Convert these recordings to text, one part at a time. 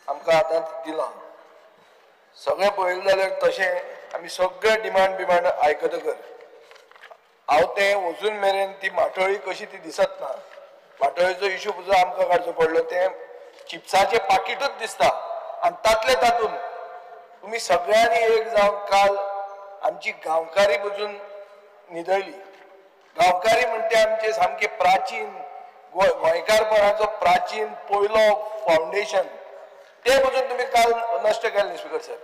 आमकां आतां दिलां सगळें पळयलें जाल्यार तशें आमी सगळे डिमांड बिमांड आयकतकर हांव तें वचून मेरेन ती माटोळी कशी ती दिसत ना माटोळीचो इशू जो आमकां काडचो पडलो तें चिप्साचें पाकिटूच दिसता आनी तातले तातूंत तुमी सगळ्यांनी एक जावन काल आमची गांवकारी बसून न्हिदयली गांवकारी म्हणटे आमचे सामके प्राचीन गोंयकारपणाचो प्राचीन पयलो फावंडेशन ते बसून तुमी काल नश्ट केलें स्पीकर सर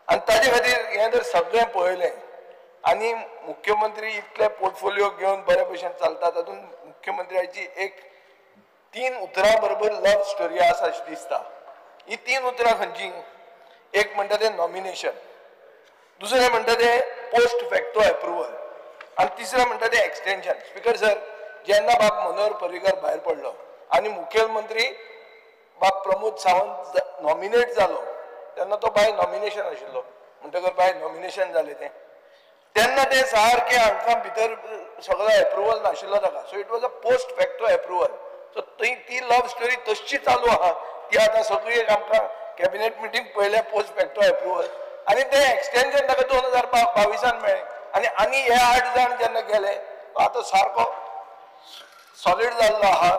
आनी ताजे खातीर हें जर सगळें पळयलें आनी मुख्यमंत्री इतले पोर्टफोलिओ घेवन बरे भशेन चलता तातूंत मुख्यमंत्र्याची एक 3 उतरां बरोबर लव स्टोरी आसा अशें दिसता ही 3 उतरां खंयची एक म्हणटा तें नॉमिनेशन दुसरें म्हणटा तें पोस्ट फॅक्टो एप्रुवल आनी तिसरें म्हणटा तें एक्सटेंशन स्पीकर सर जेन्ना बाब मनोहर पर्रीकर भायर पडलो आनी मुखेलमंत्री बाब प्रमोद सावंत नॉमिनेट जालो तेन्ना तो बाय नॉमिनेशन आशिल्लो म्हणटकर बाय नॉमिनेशन जालें तें तेन्ना तें सारकें हांकां भितर सगळो एप्रुवल नाशिल्लो ताका so it was a post facto approval so ती लव स्टोरी तशी चालू आहा ती आतां सगळी आमकां कॅबिनेट मिटींग पयल्या पोस्ट फॅक्टो एप्रुवल आनी तें एक्सटेंशन ताका 2022 मेळ्ळें आनी हे 8 जाण जेन्ना गेले आतां सारको सॉलिड जाल्लो आहा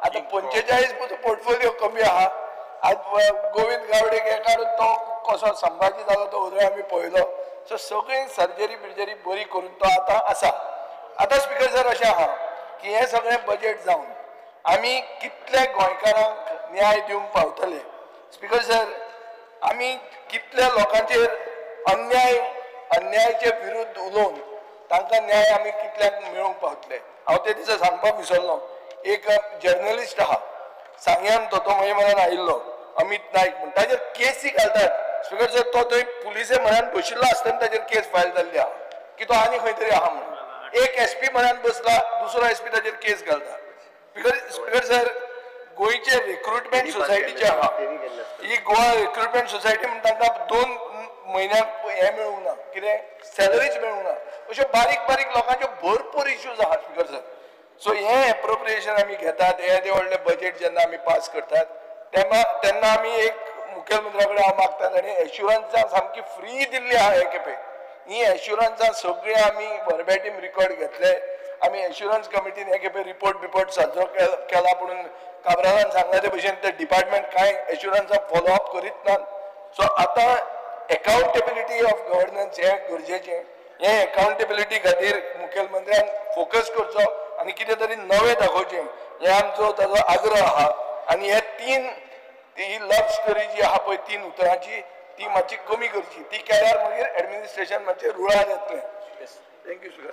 आतां 45 पोर्टफोलिओ कमी आहा आज गोविंद गावडे काडून तो कसो संभाजी जालो तो उदय आमी पळयलो सो सगळी सर्जरी बिर्जरी बरी करून तो आतां आसा आतां स्पीकर सर अशें आहा की हें सगळें बजेट जावन आमी कितले गोंयकारांक न्याय दिवंक पावतले स्पीकर सर आमी कितल्या लोकांचेर अन्यायाचे विरुद्ध उलोवन तांकां न्याय आमी कितल्यांक मेळोवंक पावतले हांव ते दिसा सांगपाक विसरलो एक जर्नलिस्ट आहा सांग्यान तो म्हजे म्हऱ्यान आयिल्लो अमित नायक म्हण ताजेर केसी घालतात स्पीकर सर तो थंय पुलिसे म्हऱ्यान बशिल्लो आसतना ताजेर केस फायल जाल्ली आहा की तो आनी खंय तरी आहा म्हणून एक SP म्हऱ्यान बसला दुसरो SP ताजेर केस घालता स्पीकर सर गोंयचे रिक्रुटमेंट सोसायटीचे आहा ही गोवा रिक्रुटमेंट सोसायटी म्हणटा तांकां 2 म्हयन्याक हें मेळूंक ना कितें सॅलरीज मेळूंक ना अश्यो बारीक बारीक लोकांच्यो भरपूर इश्यूज आहा स्पीकर सर सो हें एप्रोप्रिएशन आमी घेतात हे व्हडले बजेट जेन्ना आमी पास करतात तेन्ना आमी एक मुखेलमंत्र्या कडेन हांव मागतात आनी एश्युरन्सां सामकी फ्री दिल्ली आहा हे खेपे ही एश्युरन्सां सगळी आमी वर्बेटीम रिकॉर्ड घेतले आमी एश्युरन्स कमिटीन हे खेपे रिपोर्ट साजरो केला म्हणून काब्रालान सांगला ते भशेन ते डिपार्टमेंट कांय एश्युरन्सां फॉलो अप करीत नात सो आतां एकाउंटेबिलिटी ऑफ गव्हर्नन्स हें गरजेचें हे एकाउंटेबिलिटी खातीर मुखेलमंत्र्यान फोकस करचो आनी कितें तरी नवें दाखोवचें हे आमचो ताजो आग्रह आहा आनी हे 3 ही लव स्टोरी जी आहा पळय 3 उतरांची ती मातशी कमी करची ती केल्यार मागीर एडमिनिस्ट्रेशन मातशें रुळार येतलें थँक्यू स्पीकर